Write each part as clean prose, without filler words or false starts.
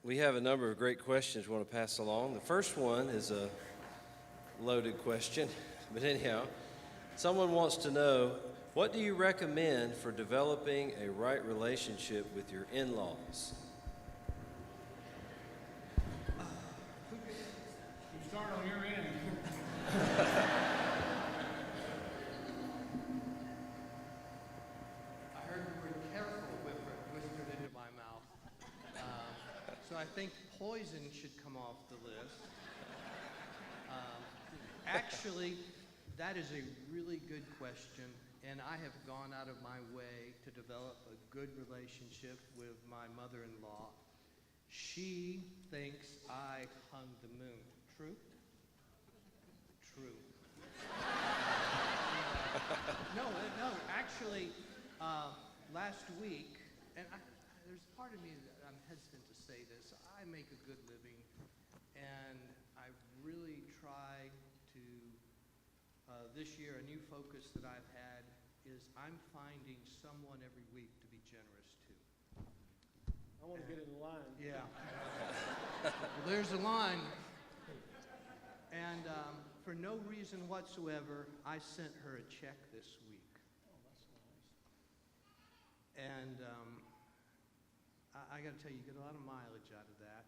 We have a number of great questions we want to pass along. The first one is a loaded question, but anyhow, someone wants to know, what do you recommend for developing a right relationship with your in-laws? You start on your end. I heard the word careful whispered into my mouth. So I think poison should come off the list. Actually, that is a really good question, and I have gone out of my way to develop a good relationship with my mother-in-law. She thinks I hung the moon. True? True. No, actually, last week, and there's part of me that I'm hesitant to say this. I make a good living, and I really try to, this year, a new focus that I've had is I'm finding someone every week to be generous to. I want to get in line. Yeah. Well, there's a line. And for no reason whatsoever, I sent her a check this week. Oh, that's nice. And I got to tell you, you get a lot of mileage out of that.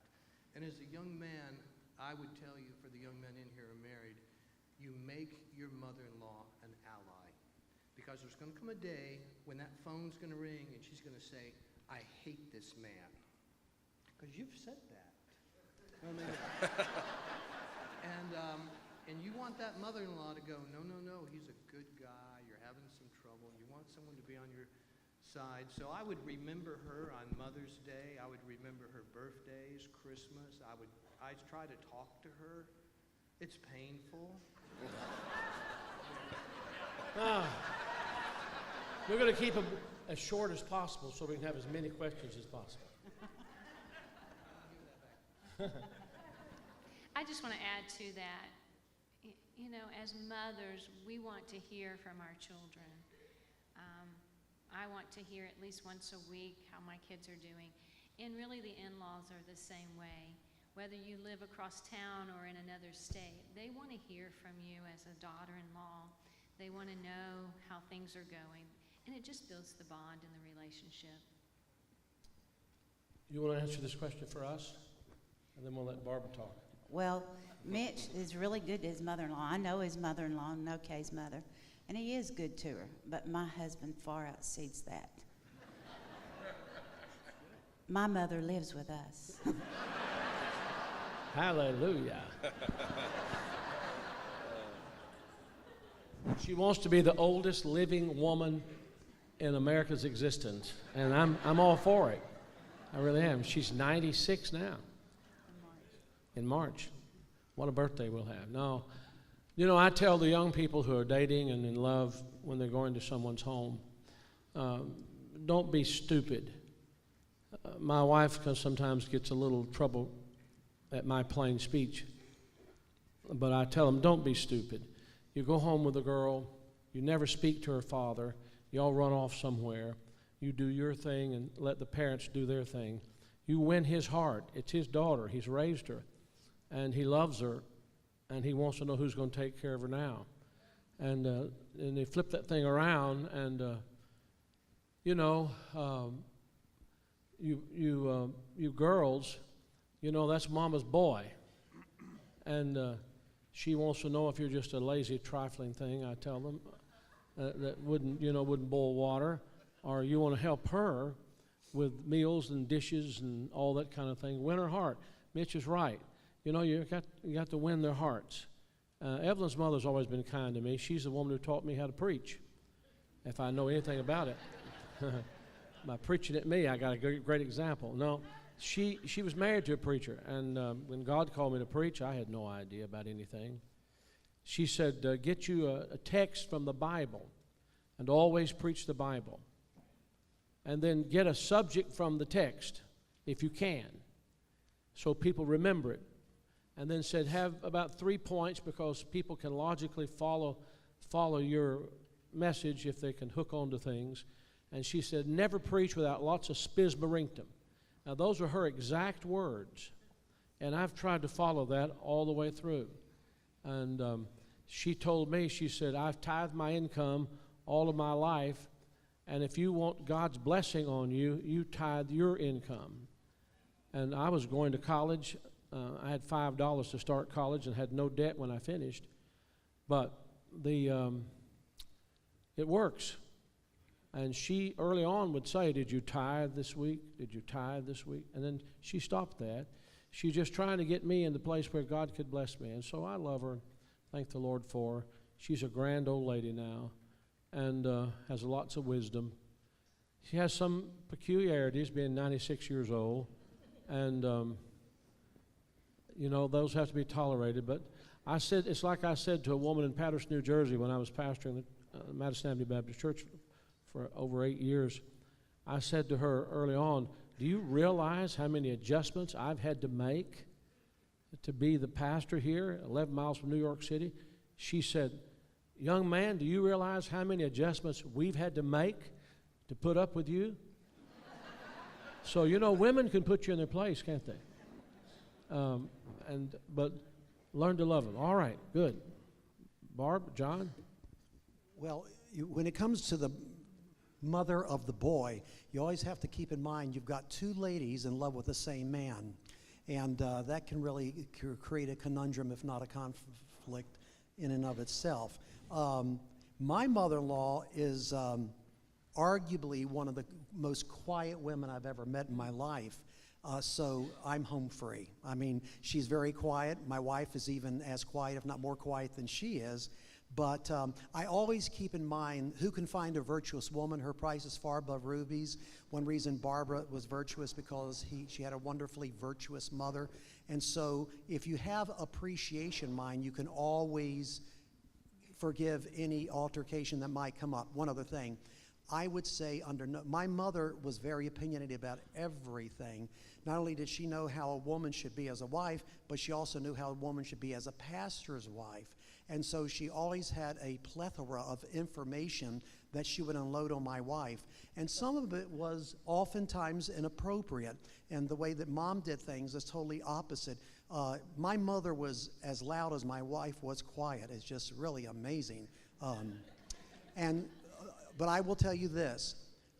And as a young man, I would tell you, for the young men in here who are married, you make your mother-in-law an ally. Because there's going to come a day when that phone's going to ring and she's going to say, I hate this man. Because you've said that. You know what I mean? And you want that mother-in-law to go, no, he's a good guy, you're having some trouble, you want someone to be on your side. So I would remember her on Mother's Day, I would remember her birthdays, Christmas, I'd try to talk to her. It's painful. We're going to keep them as short as possible so we can have as many questions as possible. I just want to add to that. You know, as mothers, we want to hear from our children. I want to hear at least once a week how my kids are doing. And really the in-laws are the same way. Whether you live across town or in another state, they want to hear from you as a daughter-in-law. They want to know how things are going. And it just builds the bond in the relationship. You want to answer this question for us? And then we'll let Barbara talk. Well, Mitch is really good to his mother-in-law. I know his mother-in-law, know Kay's mother, and he is good to her. But my husband far exceeds that. My mother lives with us. Hallelujah. She wants to be the oldest living woman in America's existence, and I'm all for it. I really am. She's 96 now. In March. What a birthday we'll have. No, you know, I tell the young people who are dating and in love when they're going to someone's home, don't be stupid. My wife sometimes gets a little trouble at my plain speech, but I tell them, don't be stupid. You go home with a girl, you never speak to her father, you all run off somewhere, you do your thing and let the parents do their thing. You win his heart. It's his daughter. He's raised her. And he loves her, and he wants to know who's going to take care of her now. And they flip that thing around, and you girls, you know, that's mama's boy, and she wants to know if you're just a lazy, trifling thing. I tell them that wouldn't boil water, or you want to help her with meals and dishes and all that kind of thing. Win her heart. Mitch is right. You know, you got to win their hearts. Evelyn's mother's always been kind to me. She's the woman who taught me how to preach, if I know anything about it. By preaching at me, I got a great example. No, she was married to a preacher, and when God called me to preach, I had no idea about anything. She said, get you a text from the Bible, and always preach the Bible. And then get a subject from the text, if you can, so people remember it. And then said, have about 3 points because people can logically follow your message if they can hook onto things. And she said, never preach without lots of spizmarinkum. Now, those are her exact words, and I've tried to follow that all the way through. And she told me, she said, I've tithed my income all of my life, and if you want God's blessing on you, you tithe your income. And I was going to college. I had $5 to start college and had no debt when I finished. But it works. And she early on would say, did you tithe this week? Did you tithe this week? And then she stopped that. She's just trying to get me in the place where God could bless me. And so I love her. Thank the Lord for her. She's a grand old lady now and has lots of wisdom. She has some peculiarities, being 96 years old. And, those have to be tolerated. But it's like I said to a woman in Patterson, New Jersey, when I was pastoring the Madison Avenue Baptist Church for over 8 years. I said to her early on, do you realize how many adjustments I've had to make to be the pastor here, 11 miles from New York City? She said, young man, do you realize how many adjustments we've had to make to put up with you? So, women can put you in their place, can't they? But learn to love them. All right, good. Barb, John? Well, when it comes to the mother of the boy, you always have to keep in mind you've got two ladies in love with the same man. And that can really create a conundrum, if not a conflict in and of itself. My mother-in-law is arguably one of the most quiet women I've ever met in my life. So I'm home free. I mean, she's very quiet. My wife is even as quiet, if not more quiet than she is. But I always keep in mind, who can find a virtuous woman? Her price is far above rubies. One reason Barbara was virtuous because she had a wonderfully virtuous mother. And so if you have appreciation mind, you can always forgive any altercation that might come up. One other thing, I would say my mother was very opinionated about everything. Not only did she know how a woman should be as a wife, but she also knew how a woman should be as a pastor's wife. And so she always had a plethora of information that she would unload on my wife. And some of it was oftentimes inappropriate. And the way that Mom did things is totally opposite. My mother was as loud as my wife was quiet. It's just really amazing. But I will tell you this.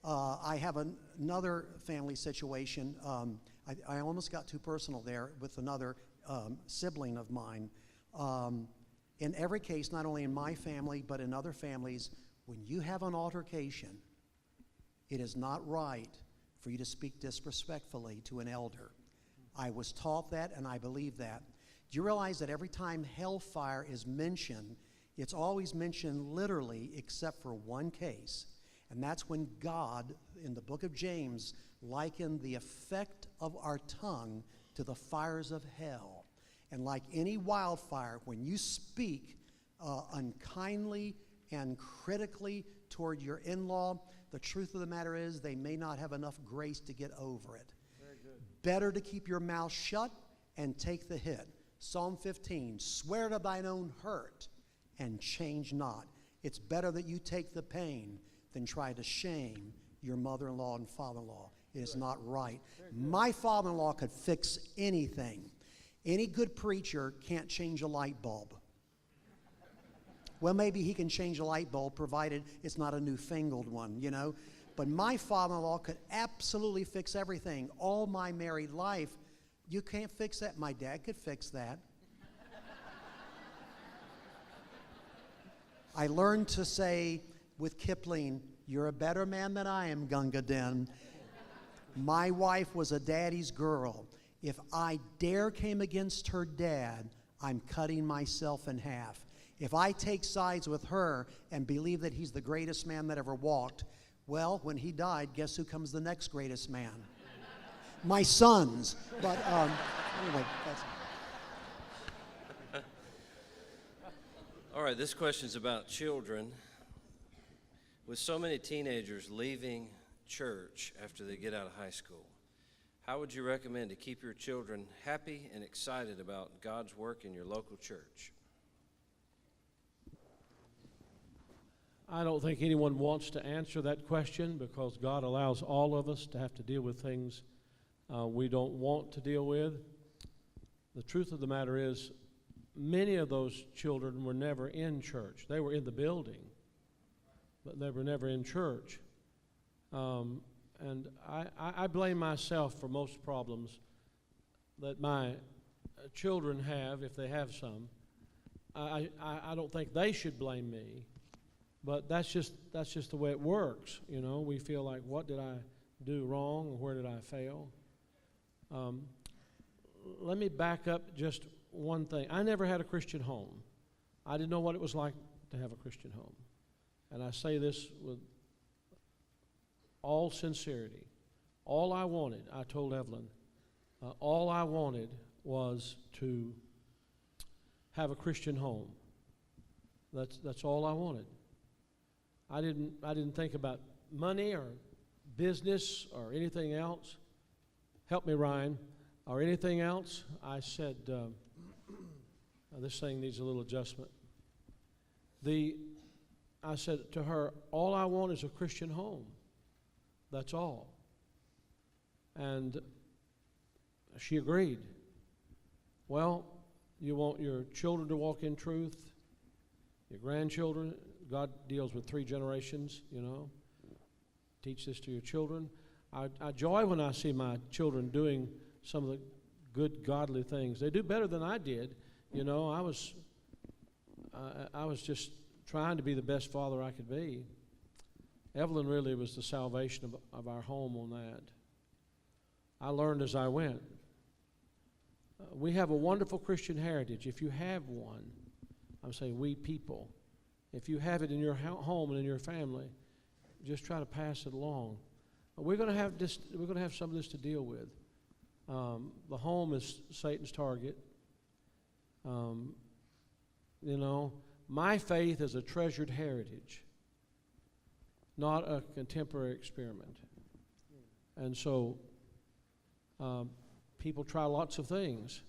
I have another family situation. I almost got too personal there with another sibling of mine. In every case, not only in my family, but in other families, when you have an altercation, it is not right for you to speak disrespectfully to an elder. I was taught that, and I believe that. Do you realize that every time hellfire is mentioned, it's always mentioned literally except for one case, and that's when God, in the book of James, likened the effect of our tongue to the fires of hell. And like any wildfire, when you speak unkindly and critically toward your in-law, the truth of the matter is they may not have enough grace to get over it. Very good. Better to keep your mouth shut and take the hit. Psalm 15, swear to thine own hurt and change not. It's better that you take the pain than try to shame your mother-in-law and father-in-law. It is not right. My father-in-law could fix anything. Any good preacher can't change a light bulb. Well, maybe he can change a light bulb provided it's not a newfangled one, But my father-in-law could absolutely fix everything. All my married life, you can't fix that. My dad could fix that. I learned to say with Kipling, you're a better man than I am, Gunga Din. My wife was a daddy's girl. If I dare came against her dad, I'm cutting myself in half. If I take sides with her and believe that he's the greatest man that ever walked, well, when he died, guess who comes the next greatest man? My sons. But anyway, that's... All right, this question's about children. With so many teenagers leaving church after they get out of high school, how would you recommend to keep your children happy and excited about God's work in your local church? I don't think anyone wants to answer that question because God allows all of us to have to deal with things we don't want to deal with. The truth of the matter is, many of those children were never in church. They were in the building, but they were never in church. And I blame myself for most problems that my children have, if they have some. I don't think they should blame me, but that's just the way it works. You know, we feel like, what did I do wrong, or where did I fail? Let me back up just one thing. I never had a Christian home. I didn't know what it was like to have a Christian home. And I say this with all sincerity. All I wanted, I told Evelyn, all I wanted was to have a Christian home. That's all I wanted. I didn't think about money or business or anything else. Help me, Ryan. Or anything else. I said, this thing needs a little adjustment. I said to her, all I want is a Christian home. That's all. And she agreed. Well, you want your children to walk in truth, your grandchildren. God deals with 3 generations, you know. Teach this to your children. I joy when I see my children doing some of the good, godly things. They do better than I did. You know, I was just trying to be the best father I could be. Evelyn really was the salvation of our home on that. I learned as I went. We have a wonderful Christian heritage. If you have one, I'm saying we people, if you have it in your home and in your family, just try to pass it along. We're going to have some of this to deal with. The home is Satan's target. You know, my faith is a treasured heritage, not a contemporary experiment. And so people try lots of things.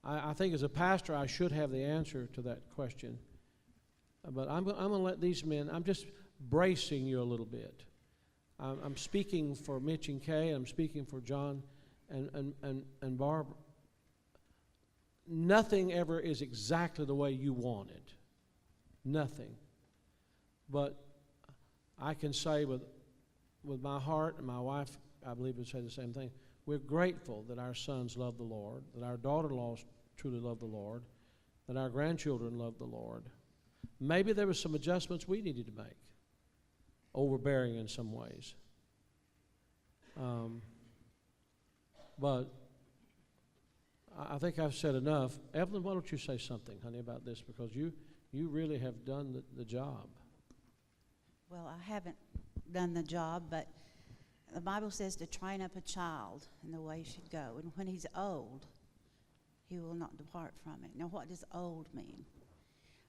I think as a pastor I should have the answer to that question. But I'm going to let these men, I'm just bracing you a little bit. I'm speaking for Mitch and Kay, and I'm speaking for John and Barb. Nothing ever is exactly the way you want it. Nothing. But I can say with my heart, and my wife, I believe, would say the same thing. We're grateful that our sons love the Lord, that our daughter-in-laws truly love the Lord, that our grandchildren love the Lord. Maybe there were some adjustments we needed to make. Overbearing in some ways. But I think I've said enough. Evelyn, why don't you say something, honey, about this? Because you really have done the job. Well, I haven't done the job, but the Bible says to train up a child in the way he should go. And when he's old, he will not depart from it. Now, what does old mean?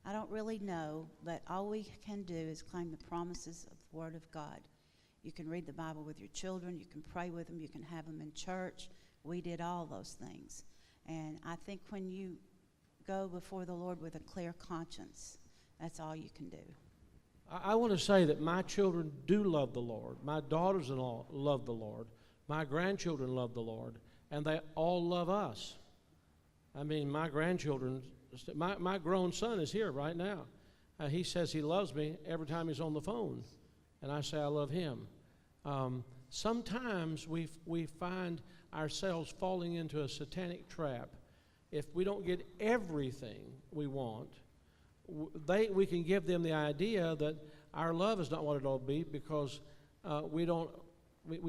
I don't really know, but all we can do is claim the promises of the Word of God. You can read the Bible with your children. You can pray with them. You can have them in church. We did all those things. And I think when you go before the Lord with a clear conscience, that's all you can do. I want to say that my children do love the Lord. My daughters-in-law love the Lord. My grandchildren love the Lord. And they all love us. I mean, my grandchildren... My grown son is here right now. He says he loves me every time he's on the phone, and I say I love him. Sometimes we find ourselves falling into a satanic trap. If we don't get everything we want, we can give them the idea that our love is not what it ought to be because we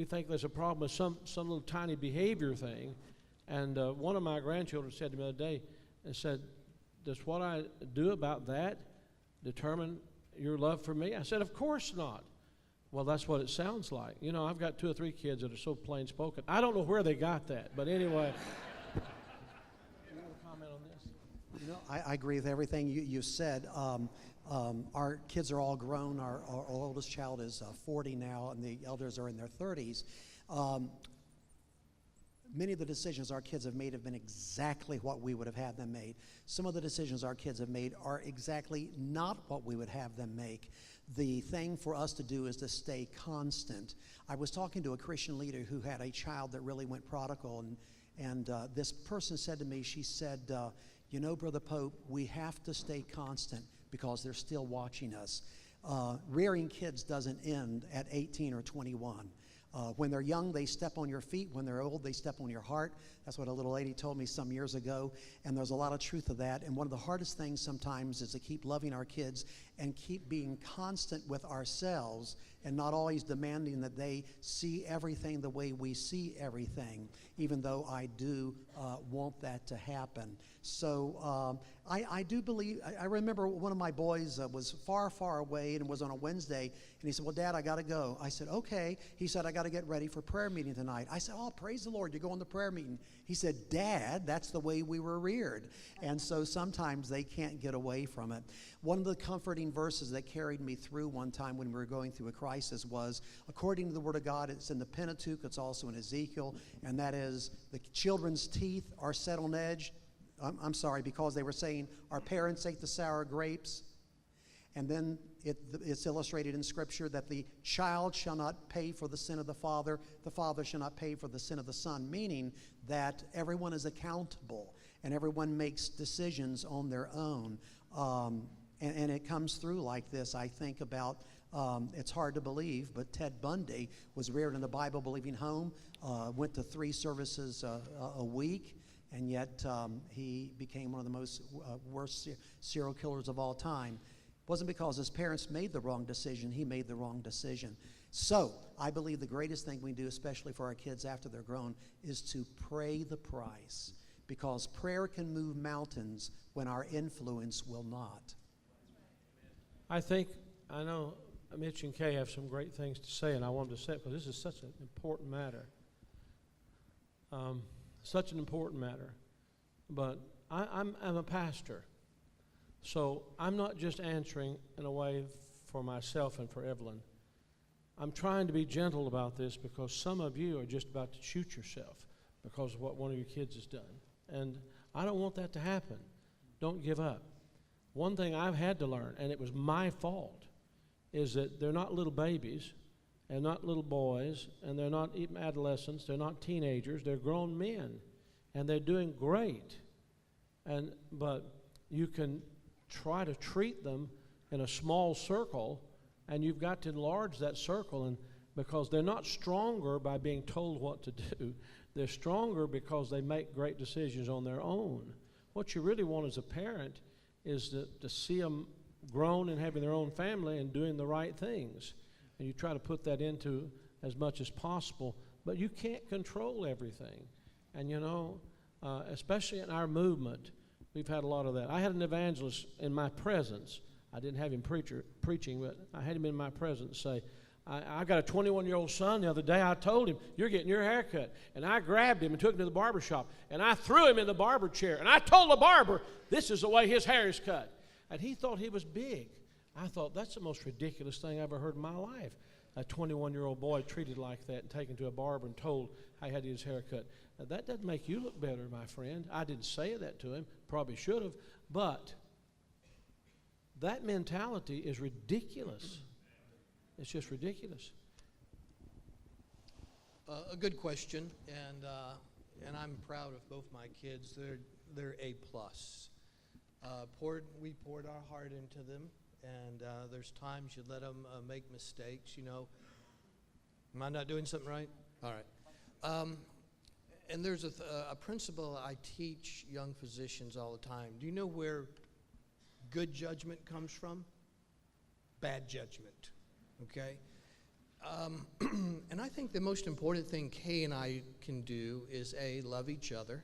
think there's a problem with some little tiny behavior thing. And one of my grandchildren said to me the other day, and said, does what I do about that determine your love for me? I said, of course not. Well, that's what it sounds like. You know, I've got 2 or 3 kids that are so plain spoken. I don't know where they got that, but anyway. You want to comment on this? You know, I agree with everything you said. Our kids are all grown. Our oldest child is 40 now, and the elders are in their 30s. Many of the decisions our kids have made have been exactly what we would have had them made. Some of the decisions our kids have made are exactly not what we would have them make. the thing for us to do is to stay constant. I was talking to a Christian leader who had a child that really went prodigal, and this person said to me, she said, you know, Brother Pope, we have to stay constant because they're still watching us. Rearing kids doesn't end at 18 or 21. When they're young, they step on your feet. When they're old, they step on your heart. That's what a little lady told me some years ago, and there's a lot of truth to that. And one of the hardest things sometimes is to keep loving our kids and keep being constant with ourselves and not always demanding that they see everything the way we see everything, even though I do want that to happen. So I do believe, I remember one of my boys was far, far away and was on a Wednesday, and he said, well, Dad, I got to go. I said, okay. He said, I got to get ready for prayer meeting tonight. I said, oh, praise the Lord, you're going to prayer meeting. He said, Dad, that's the way we were reared. And so sometimes they can't get away from it. One of the comforting verses that carried me through one time when we were going through a crisis was, according to the Word of God, it's in the Pentateuch, it's also in Ezekiel, and that is, the children's teeth are set on edge. I'm sorry, because they were saying, our parents ate the sour grapes. And then it's illustrated in Scripture that the child shall not pay for the sin of the father shall not pay for the sin of the son, meaning that everyone is accountable and everyone makes decisions on their own. And it comes through like this. I think about, it's hard to believe, but Ted Bundy was reared in a Bible-believing home, went to 3 services a week, and yet he became one of the most worst serial killers of all time. It wasn't because his parents made the wrong decision, he made the wrong decision. So I believe the greatest thing we do, especially for our kids after they're grown, is to pray the price, because prayer can move mountains when our influence will not. I know Mitch and Kay have some great things to say, and I wanted to say it because this is such an important matter. Such an important matter. But I'm a pastor, so I'm not just answering in a way for myself and for Evelyn. I'm trying to be gentle about this because some of you are just about to shoot yourself because of what one of your kids has done. And I don't want that to happen. Don't give up. One thing I've had to learn, and it was my fault, is that they're not little babies and not little boys, and they're not even adolescents, they're not teenagers, they're grown men, and they're doing great. But you can try to treat them in a small circle, and you've got to enlarge that circle, and because they're not stronger by being told what to do, they're stronger because they make great decisions on their own. What you really want as a parent is to see them grown and having their own family and doing the right things. And you try to put that into as much as possible, but you can't control everything. And you know, especially in our movement, we've had a lot of that. I had an evangelist in my presence. I didn't have him preaching, but I had him in my presence say, I got a 21-year-old son the other day. I told him, you're getting your hair cut. And I grabbed him and took him to the barber shop. And I threw him in the barber chair. And I told the barber, this is the way his hair is cut. And he thought he was big. I thought, that's the most ridiculous thing I ever heard in my life. A 21-year-old boy treated like that and taken to a barber and told how he had his hair cut. Now, that doesn't make you look better, my friend. I didn't say that to him. Probably should have. But that mentality is ridiculous. It's just ridiculous. A good question, and I'm proud of both my kids. They're A+. We poured our heart into them, and there's times you let them make mistakes. You know, am I not doing something right? All right. And there's a principle I teach young physicians all the time. Do you know where good judgment comes from? Bad judgment. Okay? And I think the most important thing Kay and I can do is, A, love each other.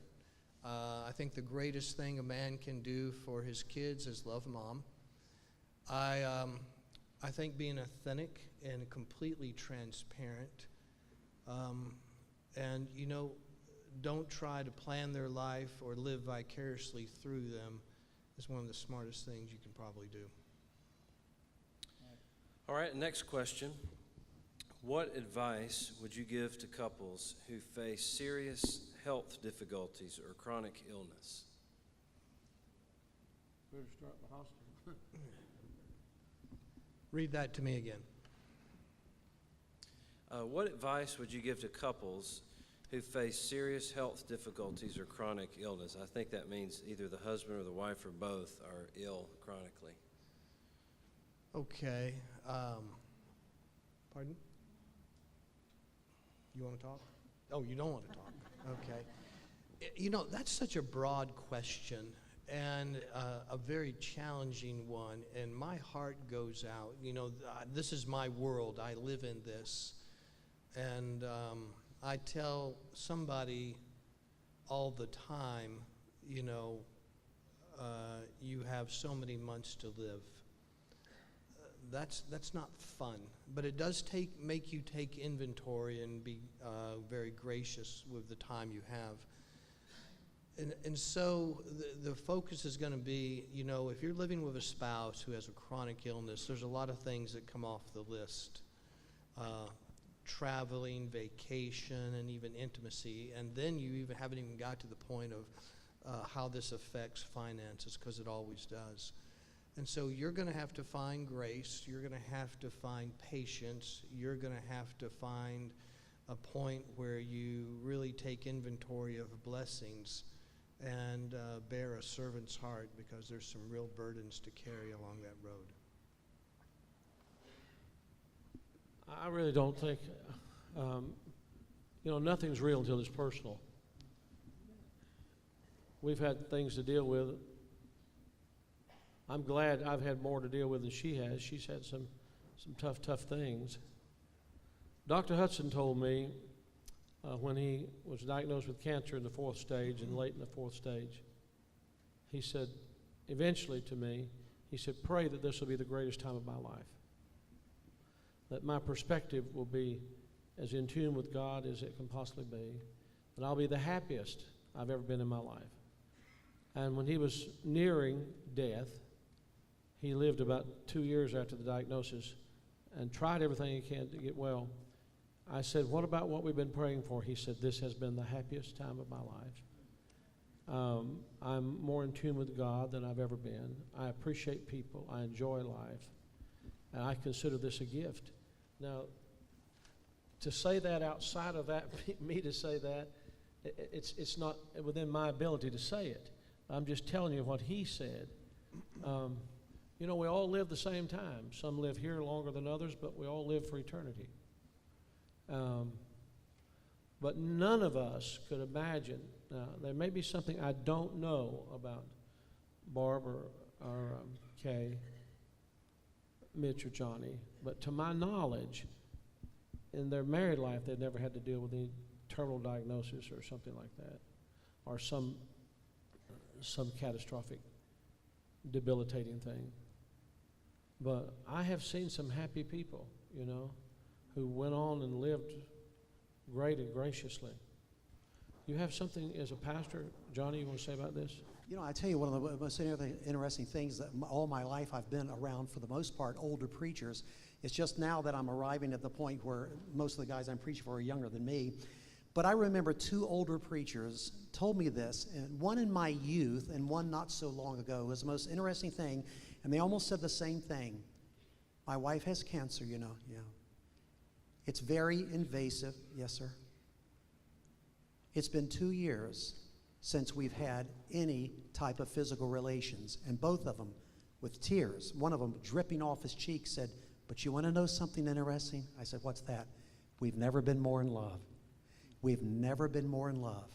I think the greatest thing a man can do for his kids is love Mom. I think being authentic and completely transparent, and, you know, don't try to plan their life or live vicariously through them is one of the smartest things you can probably do. All right, next question. What advice would you give to couples who face serious health difficulties or chronic illness? Better start in the hospital. Read that to me again. What advice would you give to couples who face serious health difficulties or chronic illness? I think that means either the husband or the wife or both are ill chronically. Okay. Pardon? You want to talk? Oh, you don't want to talk. Okay. You know, that's such a broad question and a very challenging one. And my heart goes out. You know, this is my world. I live in this. And I tell somebody all the time, you know, you have so many months to live. That's not fun, but it does make you take inventory and be very gracious with the time you have. And so the focus is going to be, you know, if you're living with a spouse who has a chronic illness, there's a lot of things that come off the list. Traveling, vacation, and even intimacy, and then you haven't even got to the point of how this affects finances, because it always does. And so you're going to have to find grace, you're going to have to find patience, you're going to have to find a point where you really take inventory of blessings and bear a servant's heart, because there's some real burdens to carry along that road. I really don't think, you know, nothing's real until it's personal. We've had things to deal with. I'm glad I've had more to deal with than she has. She's had some tough things. Dr. Hudson told me when he was diagnosed with cancer in the 4th stage and late in the 4th stage, he said, eventually to me, he said, pray that this will be the greatest time of my life. That my perspective will be as in tune with God as it can possibly be, that I'll be the happiest I've ever been in my life. And when he was nearing death, he lived about 2 years after the diagnosis and tried everything he can to get well. I said, what about what we've been praying for? He said, this has been the happiest time of my life. I'm more in tune with God than I've ever been. I appreciate people. I enjoy life. And I consider this a gift. Now, to say that outside of that, me to say that, it's not within my ability to say it. I'm just telling you what he said. You know, we all live the same time. Some live here longer than others, but we all live for eternity. But none of us could imagine. Now, there may be something I don't know about Barb or Kay, Mitch or Johnny, but to my knowledge, in their married life, they've never had to deal with any terminal diagnosis or something like that, or some catastrophic, debilitating thing. But I have seen some happy people, you know, who went on and lived great and graciously. You have something as a pastor, Johnny, you want to say about this? You know, I tell you, one of the most interesting things that all my life I've been around, for the most part, older preachers. It's just now that I'm arriving at the point where most of the guys I'm preaching for are younger than me. But I remember 2 older preachers told me this, and one in my youth and one not so long ago. It was the most interesting thing, and they almost said the same thing. My wife has cancer, you know. Yeah. It's very invasive. Yes, sir. It's been 2 years since we've had any type of physical relations, and both of them with tears. One of them dripping off his cheek said, but you want to know something interesting? I said, what's that? We've never been more in love. We've never been more in love.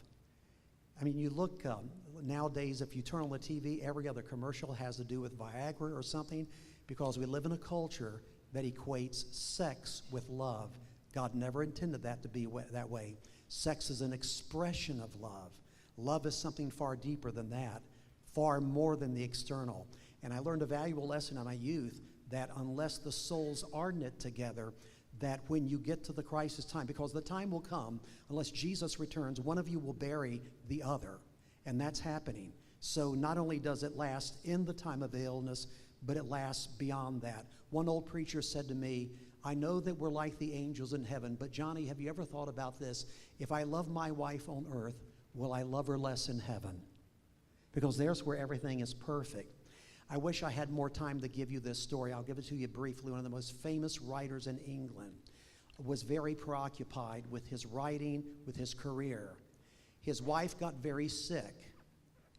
I mean, you look nowadays, if you turn on the TV, every other commercial has to do with Viagra or something, because we live in a culture that equates sex with love. God never intended that to be that way. Sex is an expression of love. Love is something far deeper than that, far more than the external. And I learned a valuable lesson in my youth that unless the souls are knit together, that when you get to the crisis time, because the time will come, unless Jesus returns, one of you will bury the other. And that's happening. So not only does it last in the time of illness, but it lasts beyond that. One old preacher said to me, I know that we're like the angels in heaven, but Johnny, have you ever thought about this? If I love my wife on earth, will I love her less in heaven? Because there's where everything is perfect. I wish I had more time to give you this story. I'll give it to you briefly. One of the most famous writers in England was very preoccupied with his writing, with his career. His wife got very sick,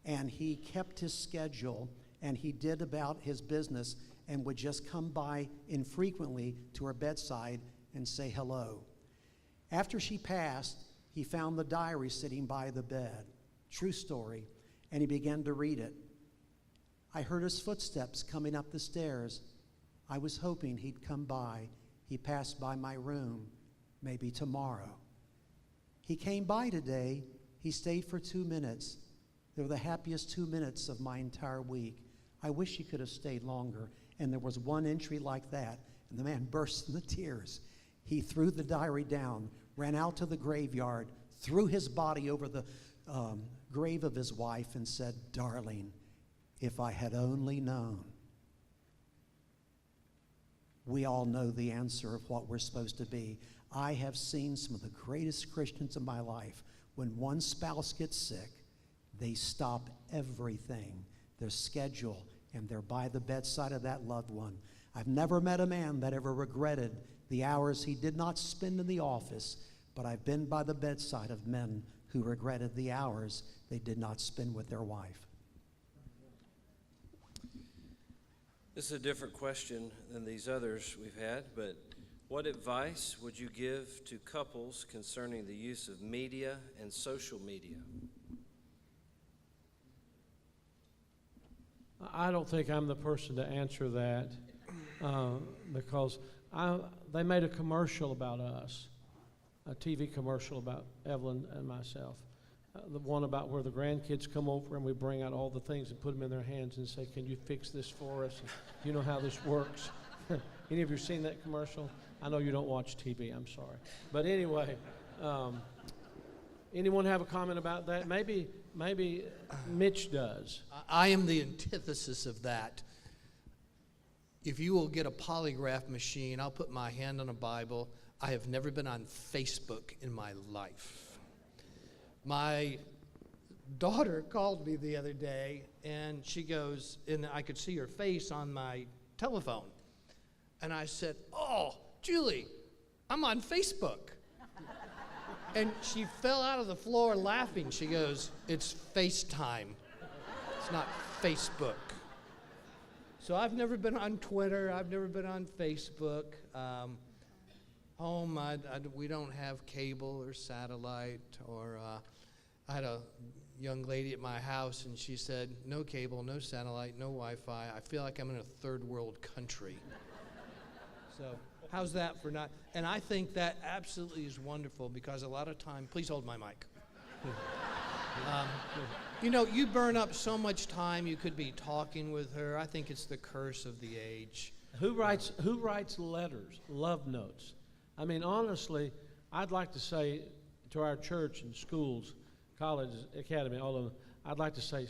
and he kept his schedule, and he did about his business and would just come by infrequently to her bedside and say hello. After she passed, he found the diary sitting by the bed. True story. And he began to read it. I heard his footsteps coming up the stairs. I was hoping he'd come by. He passed by my room, maybe tomorrow. He came by today. He stayed for 2 minutes. They were the happiest 2 minutes of my entire week. I wish he could have stayed longer. And there was one entry like that, and the man burst into tears. He threw the diary down, ran out to the graveyard, threw his body over the grave of his wife and said, "Darling, if I had only known." We all know the answer of what we're supposed to be. I have seen some of the greatest Christians in my life. When one spouse gets sick, they stop everything, their schedule, and they're by the bedside of that loved one. I've never met a man that ever regretted the hours he did not spend in the office, but I've been by the bedside of men who regretted the hours they did not spend with their wife. This is a different question than these others we've had, but what advice would you give to couples concerning the use of media and social media? I don't think I'm the person to answer that because they made a commercial about us, a TV commercial about Evelyn and myself. The one about where the grandkids come over and we bring out all the things and put them in their hands and say, "Can you fix this for us? Do you know how this works?" Any of you seen that commercial? I know you don't watch TV, I'm sorry. But anyway, anyone have a comment about that? Maybe Mitch does. I am the antithesis of that. If you will get a polygraph machine, I'll put my hand on a Bible. I have never been on Facebook in my life. My daughter called me the other day, and she goes, and I could see her face on my telephone. And I said, "Oh, Julie, I'm on Facebook." And she fell out of the floor laughing. She goes, "It's FaceTime. It's not Facebook." So I've never been on Twitter. I've never been on Facebook. Home, we don't have cable or satellite. Or I had a young lady at my house, and she said, "No cable, no satellite, no Wi-Fi. I feel like I'm in a third world country." So how's that for not? And I think that absolutely is wonderful because a lot of time, please hold my mic. You burn up so much time. You could be talking with her. I think it's the curse of the age. Who writes letters, love notes? I mean, honestly, I'd like to say to our church and schools, colleges, academy, all of them, I'd like to say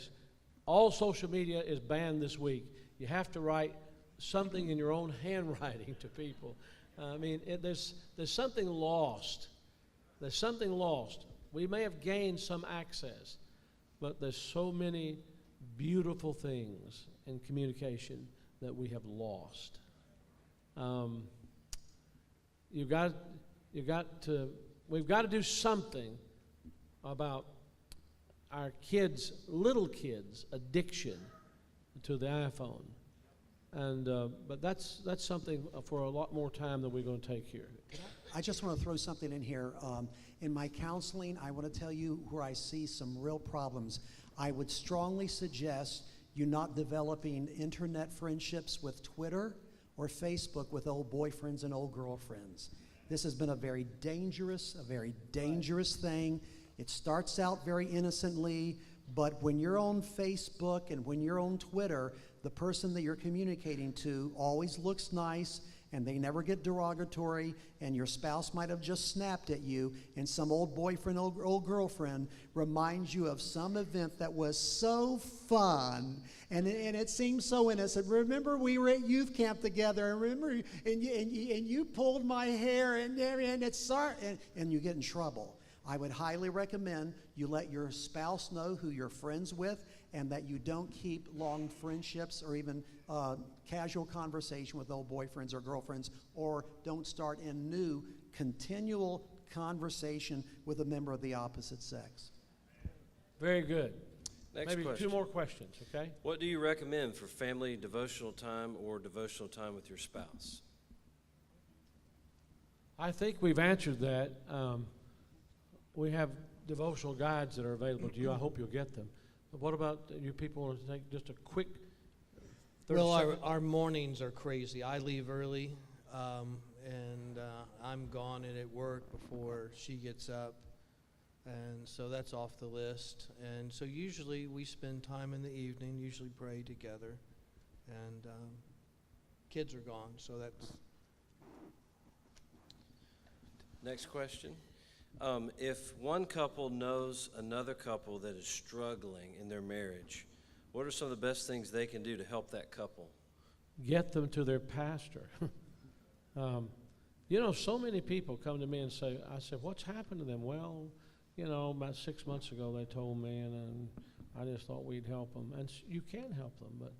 all social media is banned this week. You have to write something in your own handwriting to people. I mean, there's something lost. There's something lost. We may have gained some access, but there's so many beautiful things in communication that we have lost. We've got to do something about our kids, little kids' addiction to the iPhone. And but that's something for a lot more time than we're going to take here. I just want to throw something in here. In my counseling, I want to tell you where I see some real problems. I would strongly suggest you not developing internet friendships with Twitter or Facebook with old boyfriends and old girlfriends. This has been a very dangerous thing. It starts out very innocently, but when you're on Facebook and when you're on Twitter, the person that you're communicating to always looks nice and they never get derogatory, and your spouse might have just snapped at you, and some old boyfriend, old girlfriend reminds you of some event that was so fun, and it seems so innocent. Remember we were at youth camp together, and and you pulled my hair, and you get in trouble. I would highly recommend you let your spouse know who you're friends with, and that you don't keep long friendships or even casual conversation with old boyfriends or girlfriends, or don't start a new continual conversation with a member of the opposite sex. Very good. Next Maybe question. 2 more questions, okay? What do you recommend for family devotional time or devotional time with your spouse? I think we've answered that. We have devotional guides that are available to you. I hope you'll get them. But what about you people want to take just a quick 30 Well, second? our mornings are crazy. I leave early, and I'm gone and at work before she gets up. And so that's off the list. And so usually we spend time in the evening, usually pray together. And kids are gone, so that's... Next question. If one couple knows another couple that is struggling in their marriage, what are some of the best things they can do to help that couple? Get them to their pastor. So many people come to me and say, I said, what's happened to them? Well, about 6 months ago they told me, and I just thought we'd help them. And you can help them, but,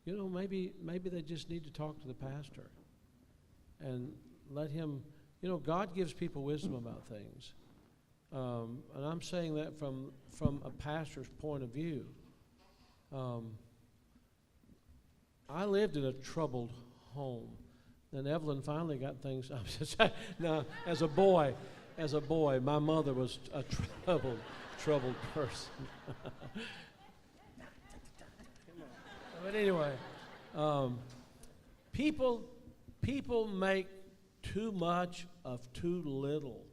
maybe they just need to talk to the pastor and let him, God gives people wisdom about things. And I'm saying that from a pastor's point of view. I lived in a troubled home. Then Evelyn finally got things. I'm just no. As a boy, my mother was a troubled person. But anyway, people make too much of too little.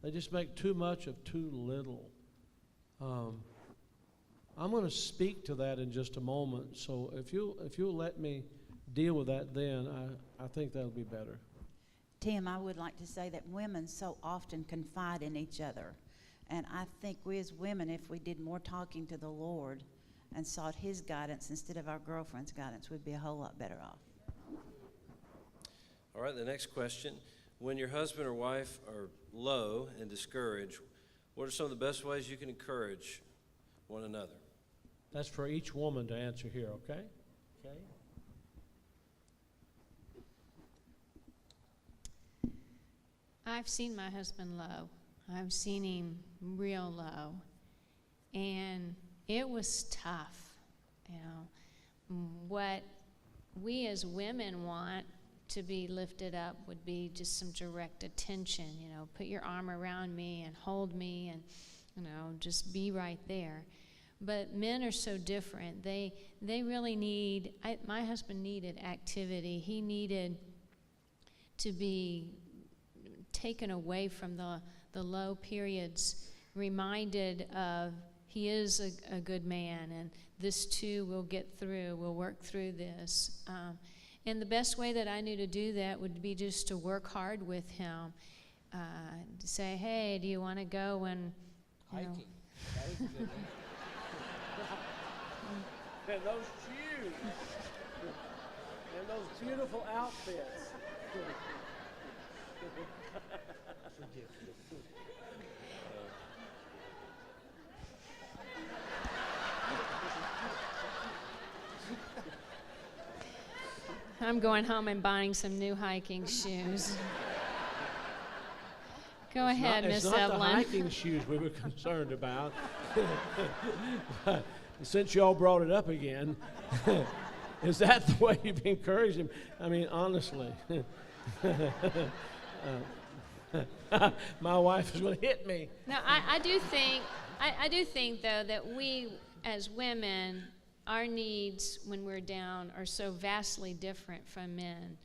They just make too much of too little. I'm going to speak to that in just a moment. So if you'll let me deal with that, then I think that'll be better. Tim, I would like to say that women so often confide in each other. And I think we as women, if we did more talking to the Lord and sought His guidance instead of our girlfriend's guidance, we'd be a whole lot better off. All right, the next question. When your husband or wife are low and discouraged, what are some of the best ways you can encourage one another? That's for each woman to answer here, okay? Okay. I've seen my husband low. I've seen him real low. And it was tough. What we as women want to be lifted up would be just some direct attention, put your arm around me and hold me and, just be right there. But men are so different. They really need, my husband needed activity. He needed to be taken away from the low periods, reminded of he is a good man, and this too will get through, we'll work through this. And the best way that I knew to do that would be just to work hard with him, to say, hey, do you want to go and, Hiking. That was a good one. And those shoes. And those beautiful outfits. I'm going home and buying some new hiking shoes. Go ahead, Miss It's not the Evelyn. hiking shoes we were concerned about. Since y'all brought it up again, is that the way you've encouraged him? I mean, honestly. My wife is going to hit me. No, I do think, though, that we as women, our needs when we're down are so vastly different from men.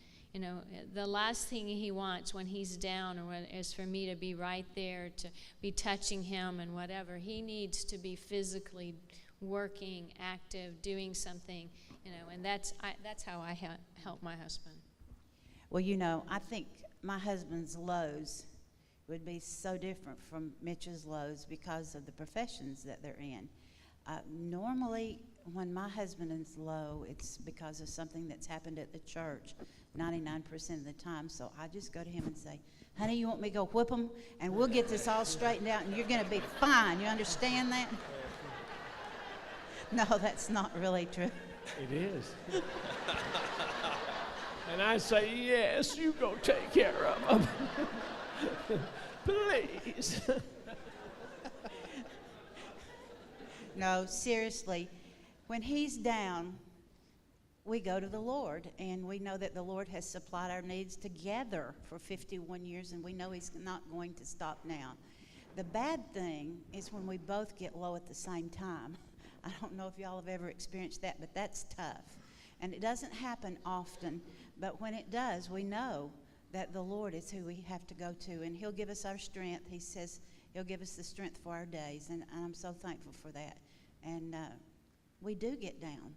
The last thing he wants when he's down is for me to be right there, to be touching him and whatever. He needs to be physically working, active, doing something, and that's how I help my husband. Well, I think my husband's lows would be so different from Mitch's lows because of the professions that they're in. Normally, When my husband is low, it's because of something that's happened at the church 99% of the time. So I just go to him and say, honey, you want me to go whip him? And we'll get this all straightened out and you're going to be fine. You understand that? No, that's not really true. It is. And I say, yes, you go take care of him. Please. No, seriously, when he's down, we go to the Lord, and we know that the Lord has supplied our needs together for 51 years, and we know he's not going to stop now. The bad thing is when we both get low at the same time. I don't know if y'all have ever experienced that, but that's tough. And it doesn't happen often, but when it does, we know that the Lord is who we have to go to, and he'll give us our strength. He says he'll give us the strength for our days, and I'm so thankful for that. And we do get down.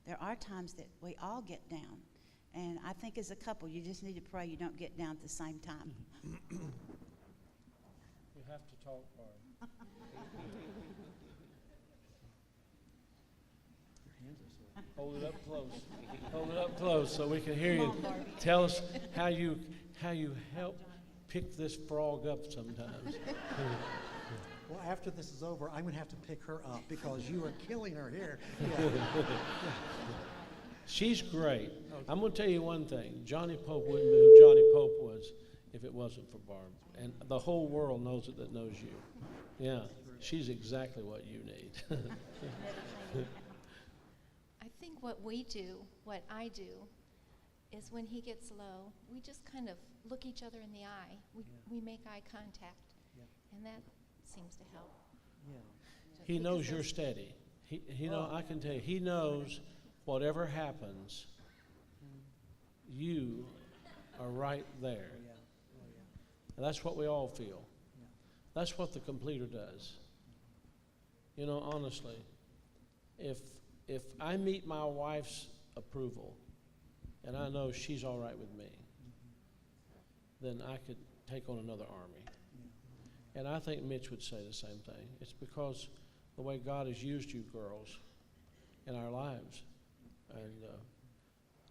There are times that we all get down. And I think as a couple, you just need to pray you don't get down at the same time. You have to talk, Barb. Hold it up close. Hold it up close so we can hear you. Tell us how you help pick this frog up sometimes. Well, after this is over, I'm going to have to pick her up because you are killing her here. Yeah. She's great. I'm going to tell you one thing. Johnny Pope wouldn't be who Johnny Pope was if it wasn't for Barb. And the whole world knows it that knows you. Yeah, she's exactly what you need. I think what we do, what I do, is when he gets low, we just kind of look each other in the eye. We make eye contact, and that seems to help. He knows you're steady. He know. I can tell you, he knows whatever happens, you are right there. And that's what we all feel. That's what the completer does. You know, honestly, if I meet my wife's approval, and I know she's all right with me, then I could take on another army. And I think Mitch would say the same thing. It's because the way God has used you girls in our lives. And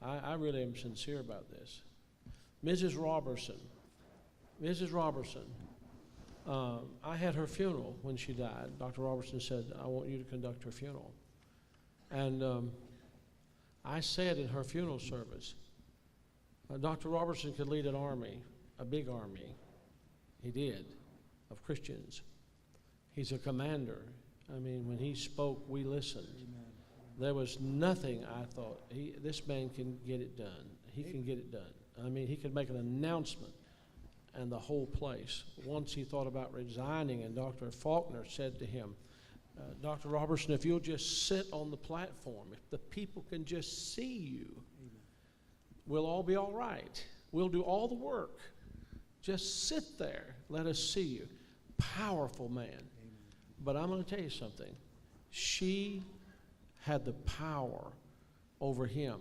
I really am sincere about this. Mrs. Robertson, I had her funeral when she died. Dr. Robertson said, I want you to conduct her funeral. And I said in her funeral service, Dr. Robertson could lead an army, a big army. He did, of Christians. He's a commander. I mean, when he spoke, we listened. Amen. There was nothing I thought, this man can get it done. He can get it done. I mean, he could make an announcement and the whole place. Once he thought about resigning, and Dr. Faulkner said to him, Dr. Robertson, if you'll just sit on the platform, if the people can just see you, amen, we'll all be all right. We'll do all the work. Just sit there. Let us see you. Powerful man. Amen. But I'm going to tell you something. She had the power over him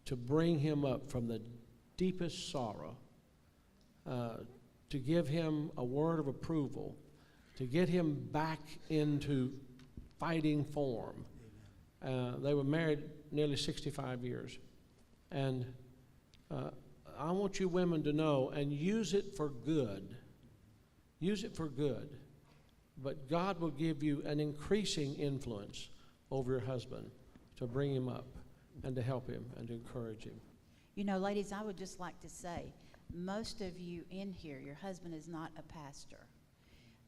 to bring him up from the deepest sorrow, to give him a word of approval, to get him back into fighting form. They were married nearly 65 years. And I want you women to know, and use it for good. Use it for good. But God will give you an increasing influence over your husband to bring him up and to help him and to encourage him. You know, ladies, I would just like to say, most of you in here, your husband is not a pastor,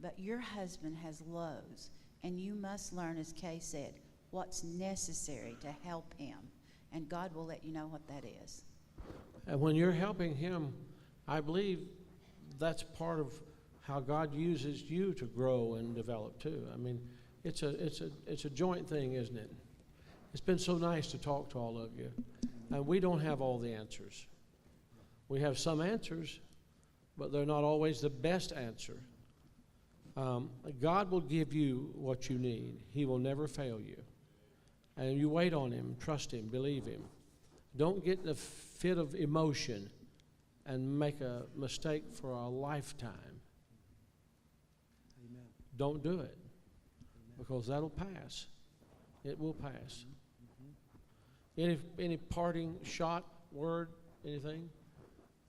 but your husband has lows, and you must learn, as Kay said, what's necessary to help him, and God will let you know what that is. And when you're helping him, I believe that's part of how God uses you to grow and develop too. I mean, it's a joint thing, isn't it? It's been so nice to talk to all of you. And we don't have all the answers. We have some answers, but they're not always the best answer. God will give you what you need. He will never fail you. And you wait on him, trust him, believe him. Don't get in a fit of emotion and make a mistake for a lifetime. Amen. Don't do it, because that'll pass. It will pass. Any parting shot, word, anything?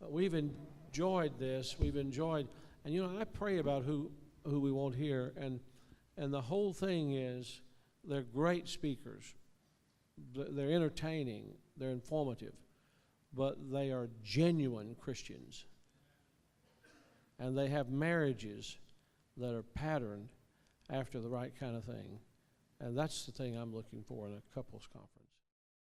We've enjoyed this. We've enjoyed, and I pray about who we want here, and the whole thing is they're great speakers. They're entertaining. They're informative, but they are genuine Christians, and they have marriages that are patterned after the right kind of thing, and that's the thing I'm looking for in a couples conference.